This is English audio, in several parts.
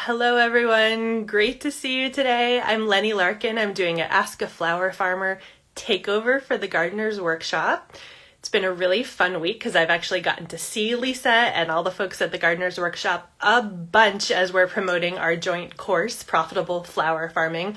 Hello everyone, great to see you today. I'm Lennie Larkin. I'm doing an Ask a Flower Farmer takeover for the Gardener's Workshop. It's been a really fun week because I've actually gotten to see Lisa and all the folks at the Gardener's Workshop a bunch as we're promoting our joint course, Profitable Flower Farming.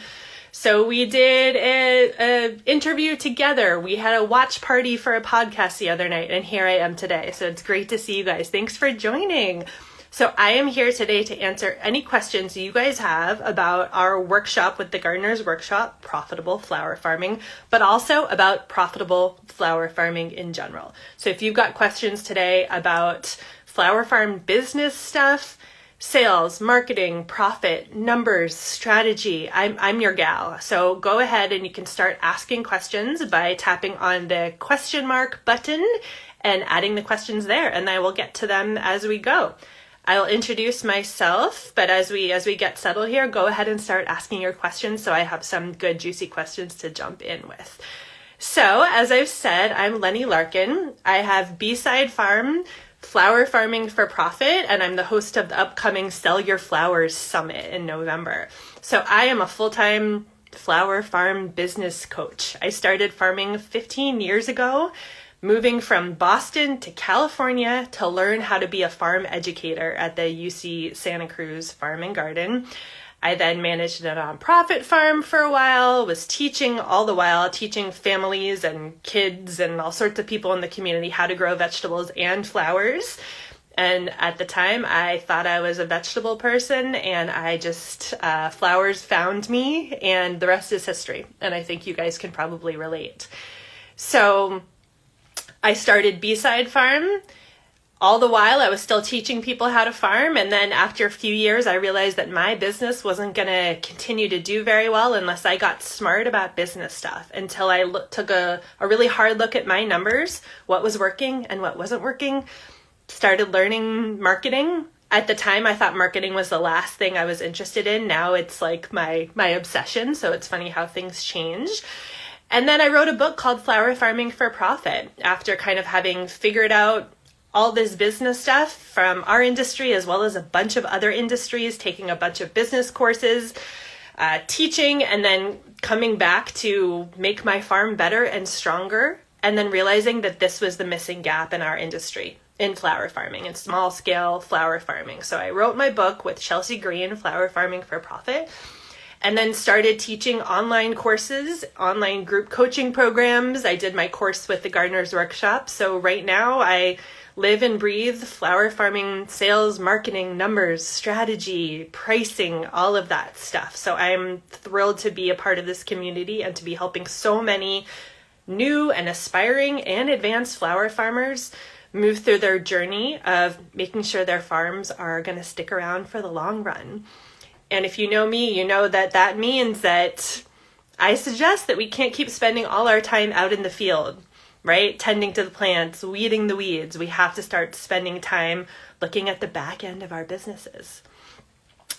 So we did an interview together. We had a watch party for a podcast the other night, and here I am today. So it's great to see you guys. Thanks for joining. So I am here today to answer any questions you guys have about our workshop with the Gardener's Workshop, Profitable Flower Farming, but also about profitable flower farming in general. So if you've got questions today about flower farm business stuff, sales, marketing, profit, numbers, strategy, I'm your gal. So go ahead and you can start asking questions by tapping on the question mark button and adding the questions there, and I will get to them as we go. I'll introduce myself, but as we get settled here, go ahead and start asking your questions so I have some good juicy questions to jump in with. So as I've said, I'm Lennie Larkin. I have B-Side Farm, Flower Farming for Profit, and I'm the host of the upcoming Sell Your Flowers Summit in November. So I am a full-time flower farm business coach. I started farming 15 years ago, moving from Boston to California to learn how to be a farm educator at the UC Santa Cruz Farm and Garden. I then managed a nonprofit farm for a while, was teaching all the while, teaching families and kids and all sorts of people in the community how to grow vegetables and flowers. And at the time, I thought I was a vegetable person, and I just, flowers found me, and the rest is history. And I think you guys can probably relate. So I started B-Side Farm. All the while, I was still teaching people how to farm. And then after a few years, I realized that my business wasn't going to continue to do very well unless I got smart about business stuff, until I took a really hard look at my numbers, what was working and what wasn't working, started learning marketing. At the time, I thought marketing was the last thing I was interested in. Now it's like my obsession. So it's funny how things change. And then I wrote a book called Flower Farming for Profit after kind of having figured out all this business stuff from our industry as well as a bunch of other industries, taking a bunch of business courses, teaching, and then coming back to make my farm better and stronger, and then realizing that this was the missing gap in our industry, in flower farming, in small scale flower farming. So I wrote my book with Chelsea Green, Flower Farming for Profit, and then started teaching online courses, online group coaching programs. I did my course with the Gardener's Workshop. So right now I live and breathe flower farming, sales, marketing, numbers, strategy, pricing, all of that stuff. So I'm thrilled to be a part of this community and to be helping so many new and aspiring and advanced flower farmers move through their journey of making sure their farms are going to stick around for the long run. And if you know me, you know that that means that I suggest that we can't keep spending all our time out in the field, right? Tending to the plants, weeding the weeds. We have to start spending time looking at the back end of our businesses.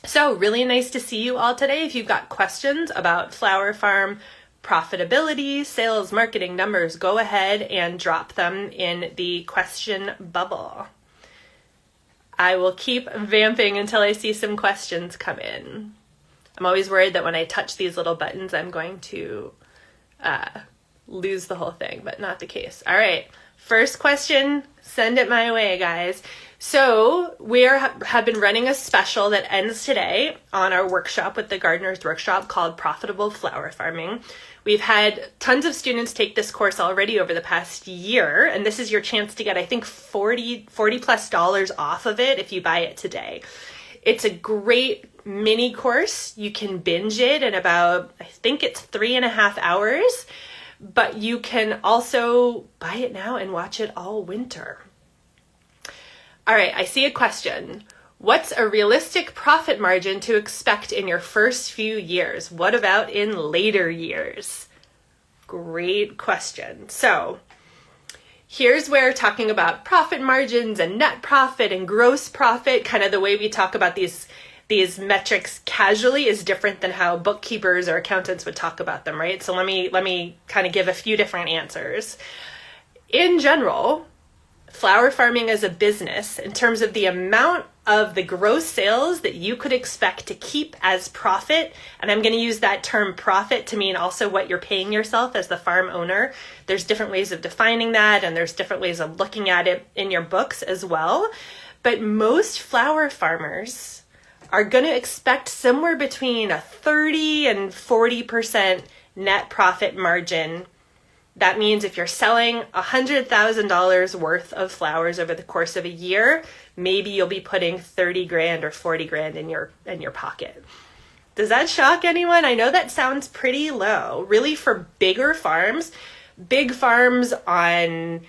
So really nice to see you all today. If you've got questions about flower farm profitability, sales, marketing, numbers, go ahead and drop them in the question bubble. I will keep vamping until I see some questions come in. I'm always worried that when I touch these little buttons, I'm going to lose the whole thing, but not the case. All right, first question, send it my way, guys. So we have been running a special that ends today on our workshop with the Gardener's Workshop called Profitable Flower Farming. We've had tons of students take this course already over the past year, and this is your chance to get, I think, $40 plus off of it if you buy it today. It's a great mini course. You can binge it in about, I think it's 3.5 hours, but you can also buy it now and watch it all winter. All right, I see a question. What's a realistic profit margin to expect in your first few years? What about in later years? Great question. So here's where talking about profit margins and net profit and gross profit, kind of the way we talk about these metrics casually, is different than how bookkeepers or accountants would talk about them, right? So let me kind of give a few different answers. In general, flower farming as a business, in terms of the amount of the gross sales that you could expect to keep as profit, and I'm going to use that term profit to mean also what you're paying yourself as the farm owner. There's different ways of defining that, and there's different ways of looking at it in your books as well. But most flower farmers are going to expect somewhere between a 30 and 40% net profit margin. That means if you're selling $100,000 worth of flowers over the course of a year, maybe you'll be putting 30 grand or 40 grand in your pocket. Does that shock anyone? I know that sounds pretty low. Really, for bigger farms, big farms on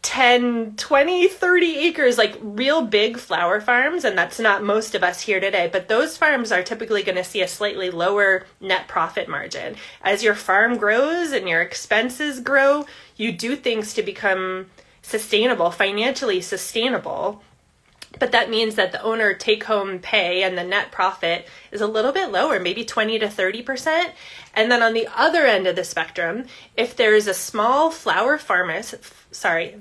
10, 20, 30 acres, like real big flower farms, and that's not most of us here today, but those farms are typically going to see a slightly lower net profit margin. As your farm grows and your expenses grow, you do things to become sustainable, financially sustainable. But that means that the owner take-home pay and the net profit is a little bit lower, maybe 20 to 30%. And then on the other end of the spectrum, if there's a small farmer florist selling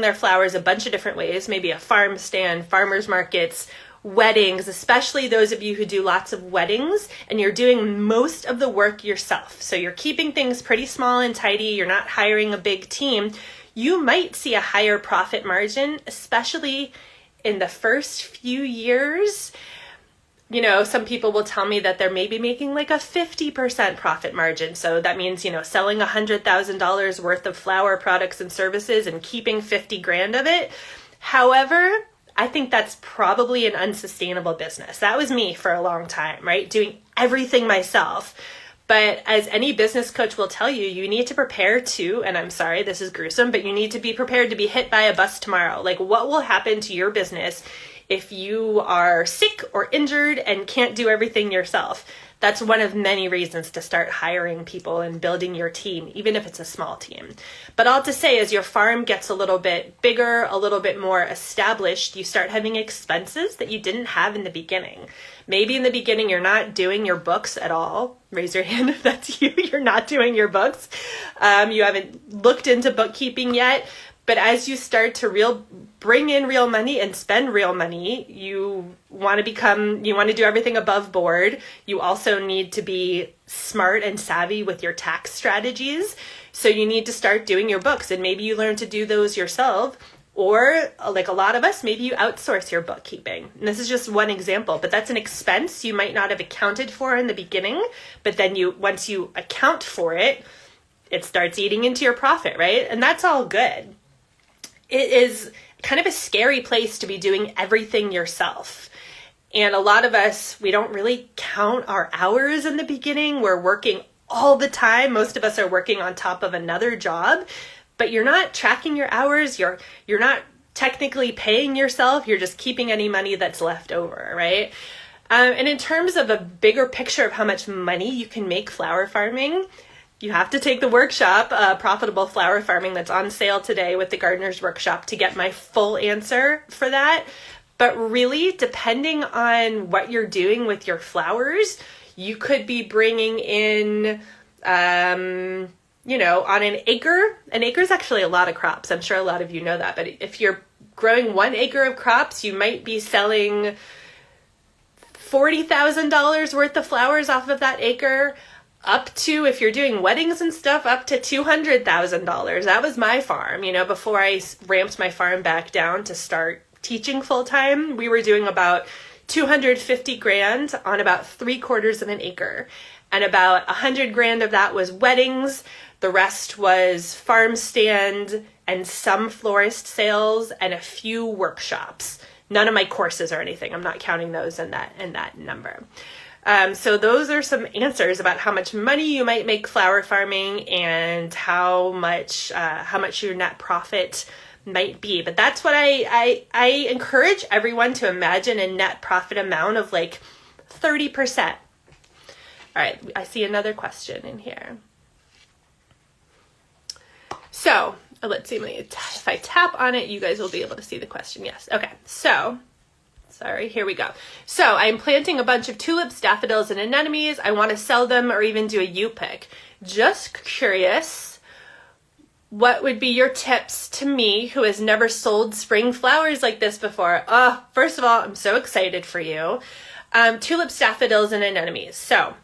their flowers a bunch of different ways, maybe a farm stand, farmers markets, weddings, especially those of you who do lots of weddings, and you're doing most of the work yourself. So you're keeping things pretty small and tidy. You're not hiring a big team. You might see a higher profit margin, especially in the first few years. You know, some people will tell me that they're maybe making like a 50% profit margin. So that means, selling $100,000 worth of flower products and services and keeping 50 grand of it. However, I think that's probably an unsustainable business. That was me for a long time, right? Doing everything myself. But as any business coach will tell you, you need to prepare to, and I'm sorry, this is gruesome, but you need to be prepared to be hit by a bus tomorrow. Like, what will happen to your business if you are sick or injured and can't do everything yourself? That's one of many reasons to start hiring people and building your team, even if it's a small team. But all to say, as your farm gets a little bit bigger, a little bit more established, you start having expenses that you didn't have in the beginning. Maybe in the beginning, you're not doing your books at all. Raise your hand if that's you. You're not doing your books. You haven't looked into bookkeeping yet. But as you start to bring in real money and spend real money, you want to do everything above board. You also need to be smart and savvy with your tax strategies. So you need to start doing your books, and maybe you learn to do those yourself. Or like a lot of us, maybe you outsource your bookkeeping. And this is just one example, but that's an expense you might not have accounted for in the beginning. But then once you account for it, it starts eating into your profit, right? And that's all good. It is kind of a scary place to be doing everything yourself. And a lot of us, we don't really count our hours in the beginning. We're working all the time. Most of us are working on top of another job, but you're not tracking your hours. You're not technically paying yourself. You're just keeping any money that's left over, right? And in terms of a bigger picture of how much money you can make flower farming, you have to take the workshop, Profitable Flower Farming, that's on sale today with the Gardener's Workshop to get my full answer for that. But really, depending on what you're doing with your flowers, you could be bringing in, on an acre is actually a lot of crops. I'm sure a lot of you know that. But if you're growing 1 acre of crops, you might be selling $40,000 worth of flowers off of that acre. Up to, if you're doing weddings and stuff, up to $200,000. That was my farm, before I ramped my farm back down to start teaching full time. We were doing about 250 grand on about 3/4 of an acre. And about 100 grand of that was weddings. The rest was farm stand and some florist sales and a few workshops. None of my courses or anything. I'm not counting those in that number. So those are some answers about how much money you might make flower farming and how much your net profit might be. But that's what I encourage everyone to imagine a net profit amount of like 30%. All right, I see another question in here. So let's see, if I tap on it, you guys will be able to see the question. Yes. Okay. Sorry, here we go. So I'm planting a bunch of tulips, daffodils, and anemones. I want to sell them or even do a U-pick. Just curious, what would be your tips to me who has never sold spring flowers like this before? Oh, first of all, I'm so excited for you. Tulips, daffodils, and anemones. So,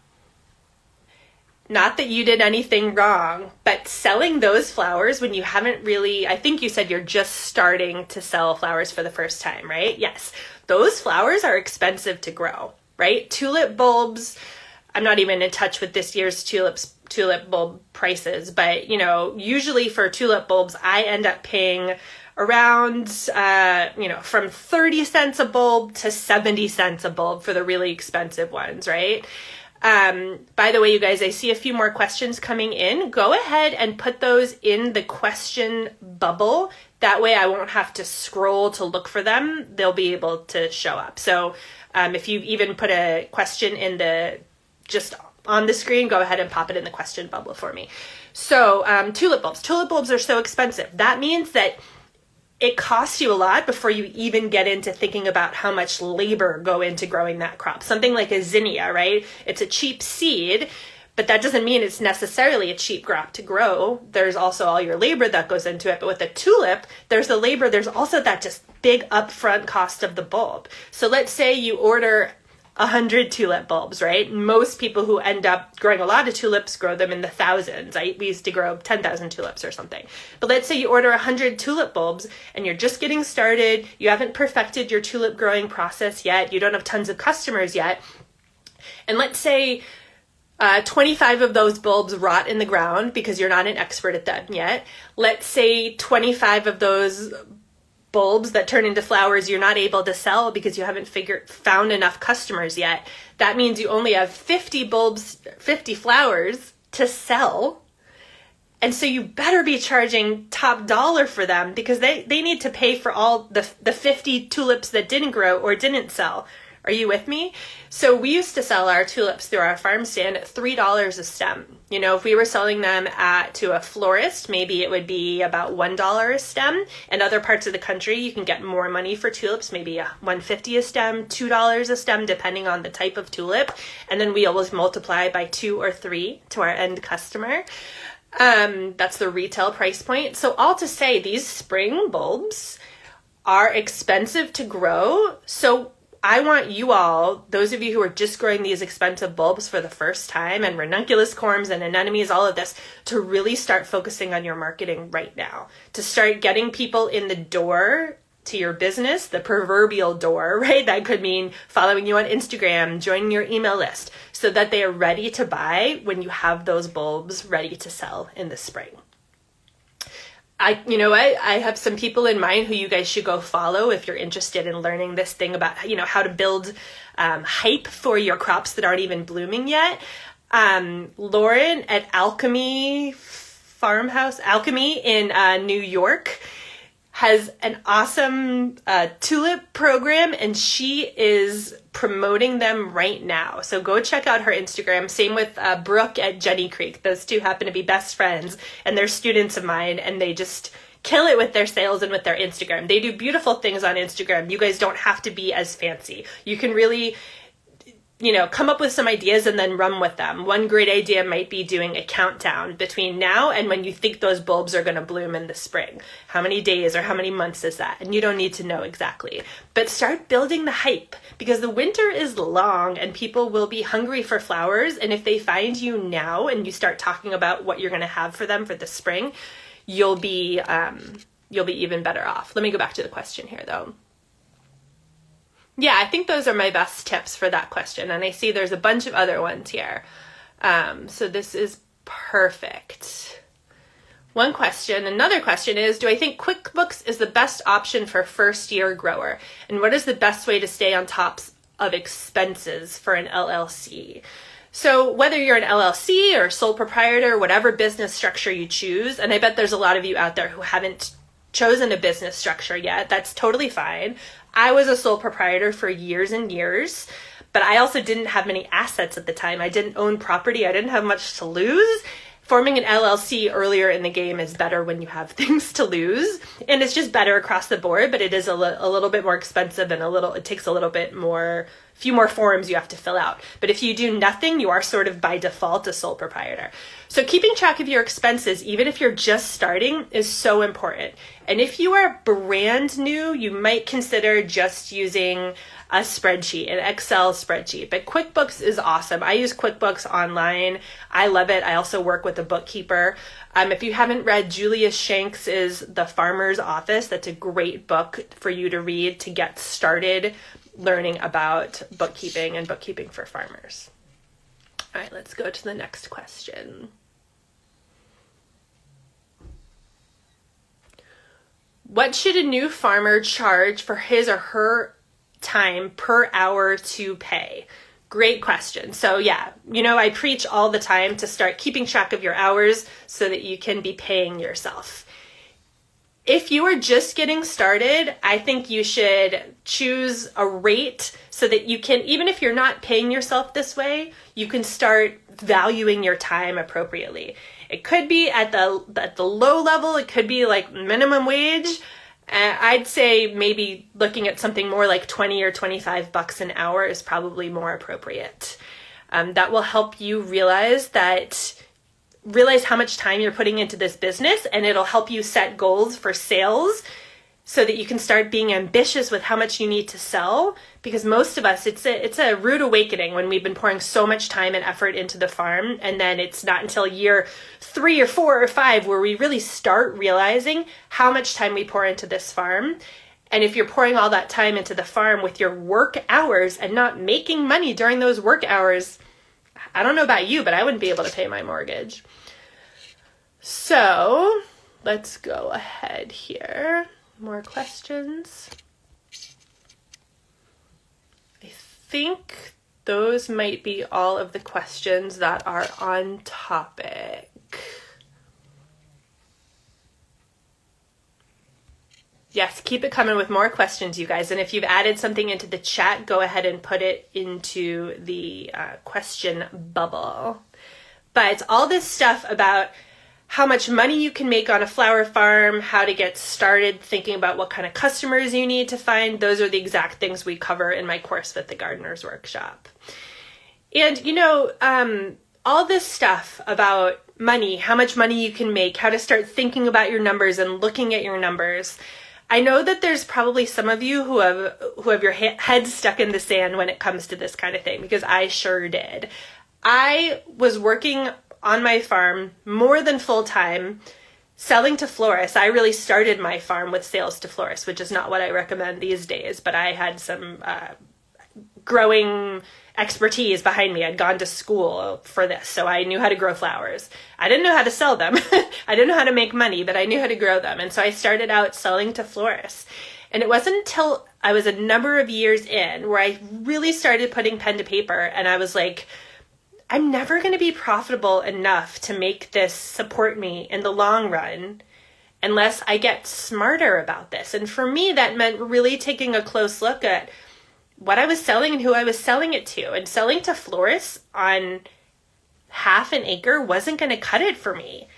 not that you did anything wrong, but selling those flowers when you haven't really, I think you said you're just starting to sell flowers for the first time, right? Yes. Those flowers are expensive to grow, right? Tulip bulbs, I'm not even in touch with this year's tulip bulb prices, but usually for tulip bulbs, I end up paying around, from 30 cents a bulb to 70 cents a bulb for the really expensive ones, right? By the way, you guys, I see a few more questions coming in. Go ahead and put those in the question bubble. That way I won't have to scroll to look for them. They'll be able to show up. So if you even put a question just on the screen, go ahead and pop it in the question bubble for me. So tulip bulbs. Tulip bulbs are so expensive. That means that it costs you a lot before you even get into thinking about how much labor go into growing that crop. Something like a zinnia, right? It's a cheap seed, but that doesn't mean it's necessarily a cheap crop to grow. There's also all your labor that goes into it. But with a tulip, there's the labor. There's also that just big upfront cost of the bulb. So let's say you order 100 tulip bulbs, right? Most people who end up growing a lot of tulips grow them in the thousands. We used to grow 10,000 tulips or something. But let's say you order 100 tulip bulbs and you're just getting started. You haven't perfected your tulip growing process yet. You don't have tons of customers yet. And let's say 25 of those bulbs rot in the ground because you're not an expert at that yet. Let's say 25 of those bulbs that turn into flowers you're not able to sell because you haven't found enough customers yet. That means you only have 50 flowers to sell. And so you better be charging top dollar for them because they need to pay for all the 50 tulips that didn't grow or didn't sell. Are you with me? So we used to sell our tulips through our farm stand at $3 a stem. If we were selling them to a florist, maybe it would be about $1 a stem. In other parts of the country, you can get more money for tulips, maybe $1.50 a stem, $2 a stem, depending on the type of tulip. And then we always multiply by 2 or 3 to our end customer. That's the retail price point. So all to say, these spring bulbs are expensive to grow. So I want you all, those of you who are just growing these expensive bulbs for the first time, and ranunculus corms and anemones, all of this, to really start focusing on your marketing right now. To start getting people in the door to your business, the proverbial door, right? That could mean following you on Instagram, joining your email list, so that they are ready to buy when you have those bulbs ready to sell in the spring. I have some people in mind who you guys should go follow if you're interested in learning this thing about, how to build hype for your crops that aren't even blooming yet. Lauren at Alchemy in New York has an awesome tulip program, and she is promoting them right now. So go check out her Instagram. Same with Brooke at Jenny Creek. Those two happen to be best friends, and they're students of mine, and they just kill it with their sales and with their Instagram. They do beautiful things on Instagram. You guys don't have to be as fancy. You can really come up with some ideas and then run with them. One great idea might be doing a countdown between now and when you think those bulbs are going to bloom in the spring. How many days or how many months is that? And you don't need to know exactly. But start building the hype, because the winter is long and people will be hungry for flowers. And if they find you now and you start talking about what you're going to have for them for the spring, you'll be even better off. Let me go back to the question here, though. Yeah, I think those are my best tips for that question. And I see there's a bunch of other ones here. So this is perfect. Another question is, do I think QuickBooks is the best option for first-year grower? And what is the best way to stay on top of expenses for an LLC? So whether you're an LLC or sole proprietor, whatever business structure you choose, and I bet there's a lot of you out there who haven't chosen a business structure yet, that's totally fine. I was a sole proprietor for years and years, but I also didn't have many assets at the time. I didn't own property. I didn't have much to lose. Forming an LLC earlier in the game is better when you have things to lose, and it's just better across the board, but it is a little bit more expensive and it takes a little bit more few more forms you have to fill out. But if you do nothing, you are sort of by default a sole proprietor. So keeping track of your expenses, even if you're just starting, is so important. And if you are brand new, you might consider just using a spreadsheet, an Excel spreadsheet. But QuickBooks is awesome. I use QuickBooks online. I love it. I also work with a bookkeeper. If you haven't read Julius Shanks' The Farmer's Office, that's a great book for you to read to get started learning about bookkeeping and bookkeeping for farmers. All right, let's go to the next question. What should a new farmer charge for his or her time per hour to pay? Great question. So yeah, I preach all the time to start keeping track of your hours so that you can be paying yourself. If you are just getting started, I think you should choose a rate so that you can, even if you're not paying yourself this way, you can start valuing your time appropriately. It could be at the low level, it could be like minimum wage. I'd say maybe looking at something more like 20 or 25 bucks an hour is probably more appropriate. That will help you realize how much time you're putting into this business, and it'll help you set goals for sales so that you can start being ambitious with how much you need to sell. Because most of us, it's a rude awakening when we've been pouring so much time and effort into the farm, and then it's not until year 3 or 4 or 5 where we really start realizing how much time we pour into this farm. And if you're pouring all that time into the farm with your work hours and not making money during those work hours, I don't know about you, but I wouldn't be able to pay my mortgage. So let's go ahead here. More questions. I think those might be all of the questions that are on topic. Yes, keep it coming with more questions, you guys. And if you've added something into the chat, go ahead and put it into the question bubble. But all this stuff about how much money you can make on a flower farm, how to get started thinking about what kind of customers you need to find, those are the exact things we cover in my course with the Gardener's Workshop. And, all this stuff about money, how much money you can make, how to start thinking about your numbers and looking at your numbers. I know that there's probably some of you who have your head stuck in the sand when it comes to this kind of thing, because I sure did. I was working on my farm more than full time, selling to florists. I really started my farm with sales to florists, which is not what I recommend these days, but I had some growing expertise behind me. I'd gone to school for this, so I knew how to grow flowers. I didn't know how to sell them. I didn't know how to make money, but I knew how to grow them. And so I started out selling to florists. And it wasn't until I was a number of years in where I really started putting pen to paper, and I was like, I'm never going to be profitable enough to make this support me in the long run unless I get smarter about this. And for me, that meant really taking a close look at what I was selling and who I was selling it to. And selling to florists on half an acre wasn't going to cut it for me.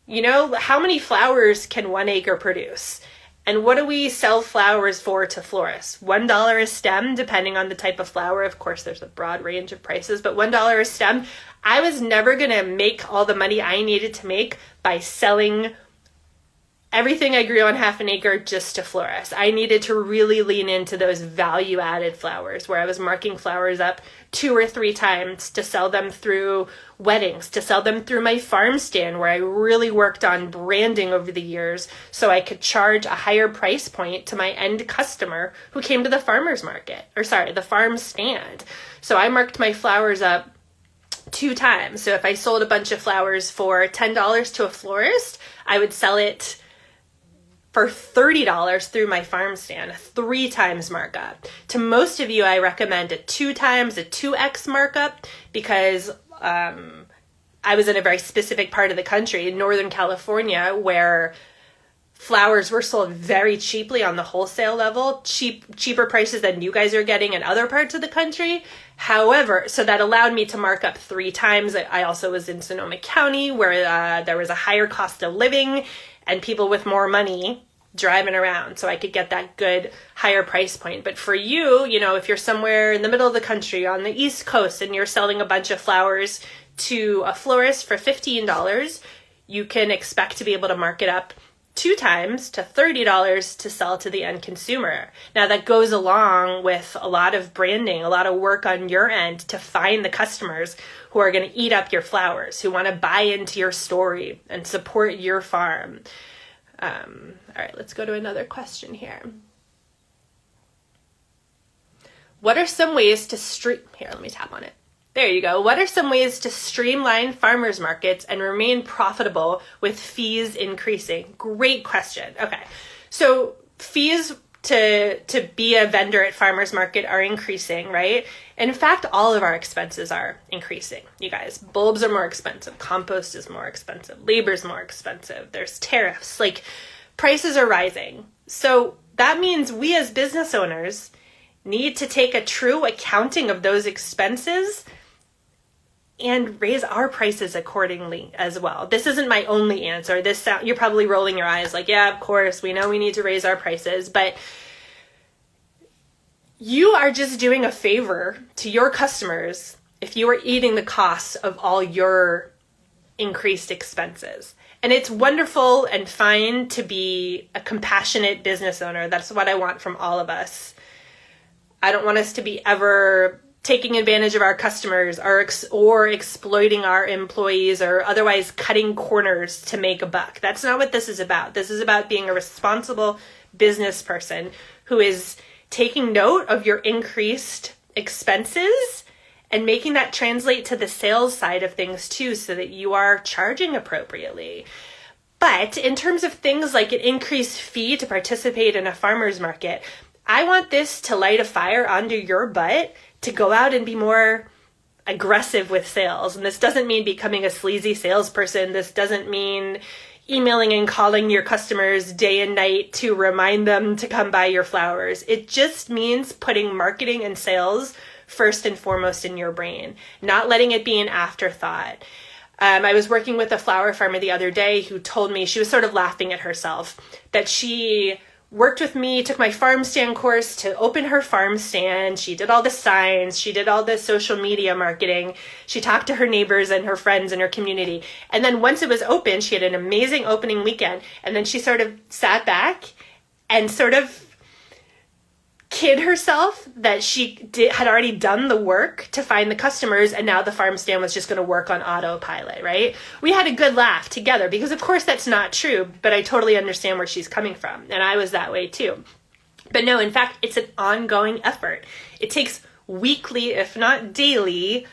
How many flowers can 1 acre produce? And what do we sell flowers for to florists? $1 a stem, depending on the type of flower. Of course, there's a broad range of prices, but $1 a stem. I was never going to make all the money I needed to make by selling everything I grew on half an acre just to florists. I needed to really lean into those value-added flowers where I was marking flowers up 2 or 3 times to sell them through weddings, to sell them through my farm stand where I really worked on branding over the years so I could charge a higher price point to my end customer who came to the the farm stand. So I marked my flowers up 2 times. So if I sold a bunch of flowers for $10 to a florist, I would sell it for $30 through my farm stand, a 3 times markup. To most of you, I recommend a 2 times, a 2x markup, because I was in a very specific part of the country, in Northern California, where flowers were sold very cheaply on the wholesale level, cheaper prices than you guys are getting in other parts of the country. However, so that allowed me to mark up 3 times. I also was in Sonoma County, where there was a higher cost of living, and people with more money driving around so I could get that good higher price point. But for you, if you're somewhere in the middle of the country on the East Coast and you're selling a bunch of flowers to a florist for $15, you can expect to be able to mark it up 2 times to $30 to sell to the end consumer. Now that goes along with a lot of branding, a lot of work on your end to find the customers who are going to eat up your flowers, who want to buy into your story and support your farm. All right, let's go to another question here. What are some ways to here, let me tap on it. There you go. What are some ways to streamline farmers markets and remain profitable with fees increasing? Great question. Okay. So fees to be a vendor at farmers market are increasing, right? And in fact, all of our expenses are increasing. You guys, bulbs are more expensive. Compost is more expensive. Labor is more expensive. There's tariffs. Prices are rising. So that means we as business owners need to take a true accounting of those expenses and raise our prices accordingly as well. This isn't my only answer. You're probably rolling your eyes yeah, of course, we know we need to raise our prices, but you are just doing a favor to your customers if you are eating the costs of all your increased expenses. And it's wonderful and fine to be a compassionate business owner. That's what I want from all of us. I don't want us to be ever taking advantage of our customers or exploiting our employees or otherwise cutting corners to make a buck. That's not what this is about. This is about being a responsible business person who is taking note of your increased expenses and making that translate to the sales side of things too, so that you are charging appropriately. But in terms of things like an increased fee to participate in a farmer's market, I want this to light a fire under your butt to go out and be more aggressive with sales. And this doesn't mean becoming a sleazy salesperson. This doesn't mean emailing and calling your customers day and night to remind them to come buy your flowers. It just means putting marketing and sales first and foremost in your brain, not letting it be an afterthought. I was working with a flower farmer the other day who told me, she was sort of laughing at herself, that she worked with me, took my farm stand course to open her farm stand. She did all the signs. She did all the social media marketing. She talked to her neighbors and her friends in her community. And then once it was open, she had an amazing opening weekend. And then she sort of sat back and sort of kid herself that she had already done the work to find the customers, and now the farm stand was just going to work on autopilot, right? We had a good laugh together because of course that's not true, but I totally understand where she's coming from, and I was that way too. But no, in fact, it's an ongoing effort. It takes weekly, if not daily,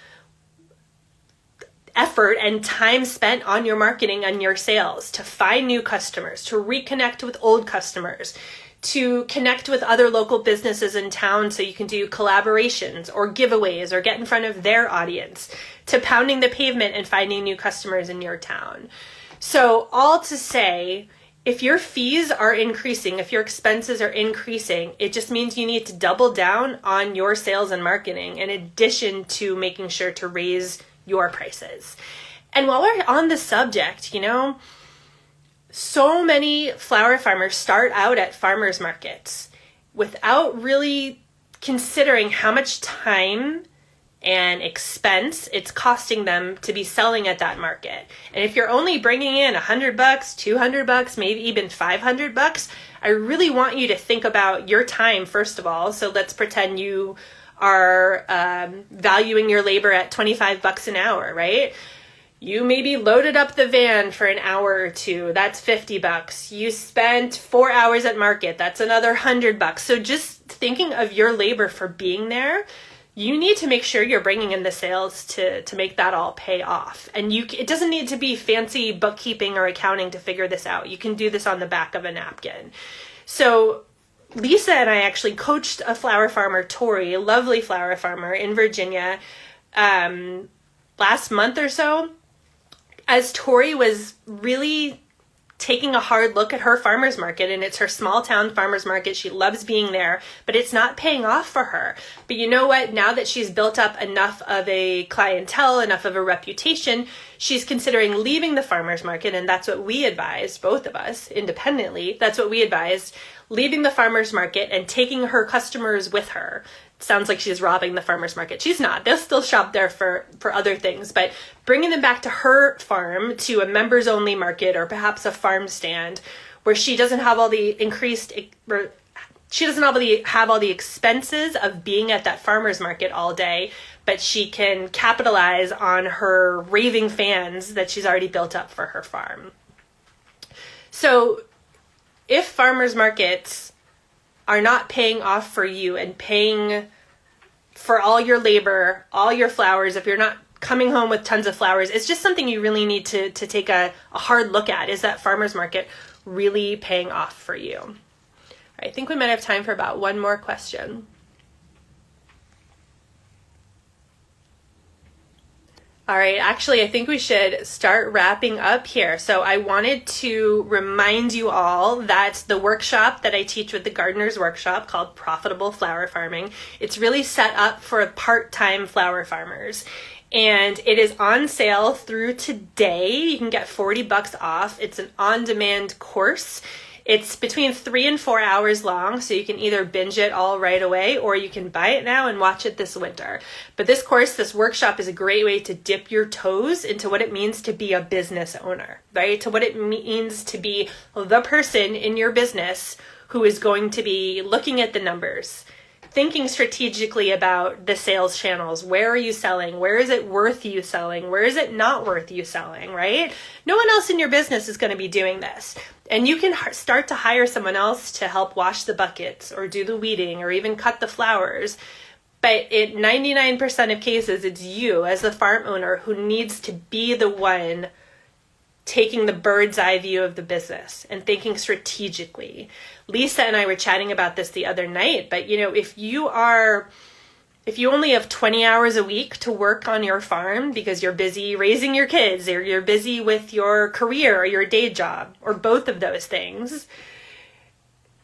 effort and time spent on your marketing and your sales to find new customers, to reconnect with old customers, to connect with other local businesses in town so you can do collaborations or giveaways or get in front of their audience, to pounding the pavement and finding new customers in your town. So all to say, if your fees are increasing, if your expenses are increasing, it just means you need to double down on your sales and marketing in addition to making sure to raise your prices. And while we're on the subject, so many flower farmers start out at farmers markets without really considering how much time and expense it's costing them to be selling at that market. And if you're only bringing in $100, $200, maybe even $500, I really want you to think about your time first of all. So let's pretend you are valuing your labor at $25 an hour, right? You maybe loaded up the van for an hour or two. That's $50. You spent 4 hours at market. That's another $100. So just thinking of your labor for being there, you need to make sure you're bringing in the sales to make that all pay off. And it doesn't need to be fancy bookkeeping or accounting to figure this out. You can do this on the back of a napkin. So Lisa and I actually coached a flower farmer, Tori, a lovely flower farmer in Virginia, last month or so, as Tori was really taking a hard look at her farmer's market, and it's her small town farmer's market. She loves being there, but it's not paying off for her. But you know what? Now that she's built up enough of a clientele, enough of a reputation, she's considering leaving the farmer's market, and that's what we advised, both of us independently, that's what we advised, leaving the farmer's market and taking her customers with her. It sounds like she's robbing the farmer's market. She's not. They'll still shop there for other things, but bringing them back to her farm, to a members only market, or perhaps a farm stand where she doesn't have all the have all the expenses of being at that farmer's market all day, but she can capitalize on her raving fans that she's already built up for her farm. So if farmers markets are not paying off for you and paying for all your labor, all your flowers, if you're not coming home with tons of flowers, it's just something you really need to take a hard look at. Is that farmer's market really paying off for you? I think we might have time for about one more question. All right, actually, I think we should start wrapping up here. So I wanted to remind you all that the workshop that I teach with the Gardener's Workshop, called Profitable Flower Farming, it's really set up for part-time flower farmers. And it is on sale through today. You can get $40 off. It's an on-demand course. It's between 3 and 4 hours long, so you can either binge it all right away, or you can buy it now and watch it this winter. But this course, this workshop, is a great way to dip your toes into what it means to be a business owner, right? To what it means to be the person in your business who is going to be looking at the numbers, thinking strategically about the sales channels. Where are you selling? Where is it worth you selling? Where is it not worth you selling, right? No one else in your business is going to be doing this. And you can start to hire someone else to help wash the buckets or do the weeding or even cut the flowers. But in 99% of cases, it's you as the farm owner who needs to be the one taking the bird's eye view of the business and thinking strategically. Lisa and I were chatting about this the other night, but if you only have 20 hours a week to work on your farm because you're busy raising your kids, or you're busy with your career or your day job, or both of those things,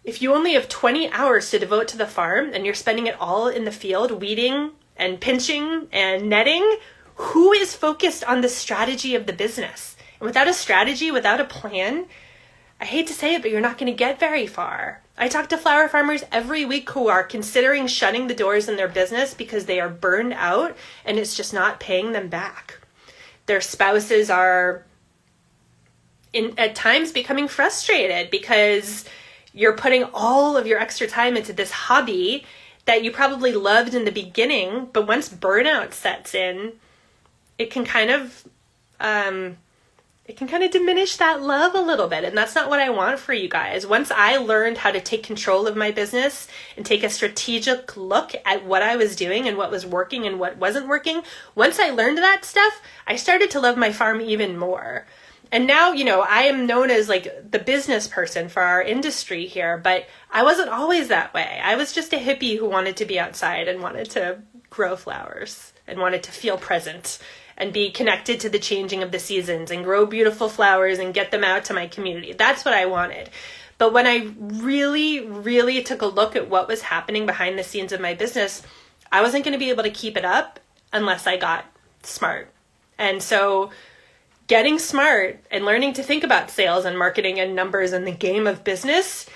if you only have 20 hours to devote to the farm and you're spending it all in the field weeding and pinching and netting, who is focused on the strategy of the business? And without a strategy, without a plan, I hate to say it, but you're not going to get very far. I talk to flower farmers every week who are considering shutting the doors in their business because they are burned out and it's just not paying them back. Their spouses are at times becoming frustrated because you're putting all of your extra time into this hobby that you probably loved in the beginning, but once burnout sets in, it can kind of diminish that love a little bit. And that's not what I want for you guys. Once I learned how to take control of my business and take a strategic look at what I was doing and what was working and what wasn't working, once I learned that stuff, I started to love my farm even more. And now, I am known as like the business person for our industry here, but I wasn't always that way. I was just a hippie who wanted to be outside and wanted to grow flowers and wanted to feel present and be connected to the changing of the seasons and grow beautiful flowers and get them out to my community. That's what I wanted. But when I really, really took a look at what was happening behind the scenes of my business, I wasn't going to be able to keep it up unless I got smart. And so getting smart and learning to think about sales and marketing and numbers and the game of business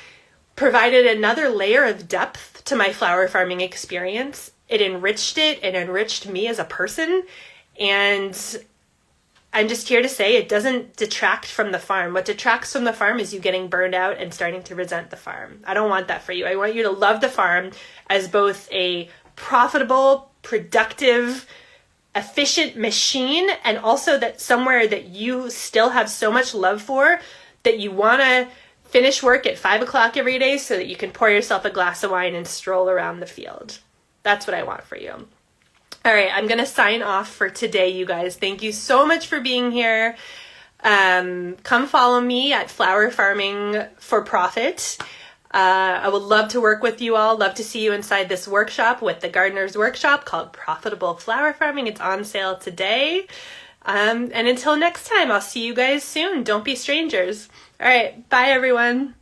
provided another layer of depth to my flower farming experience. It enriched me as a person. And I'm just here to say it doesn't detract from the farm. What detracts from the farm is you getting burned out and starting to resent the farm. I don't want that for you. I want you to love the farm as both a profitable, productive, efficient machine, and also that somewhere that you still have so much love for that you want to finish work at 5 o'clock every day so that you can pour yourself a glass of wine and stroll around the field. That's what I want for you. All right, I'm going to sign off for today, you guys. Thank you so much for being here. Come follow me at Flower Farming for Profit. I would love to work with you all. Love to see you inside this workshop with the Gardener's Workshop called Profitable Flower Farming. It's on sale today. And until next time, I'll see you guys soon. Don't be strangers. All right, bye everyone.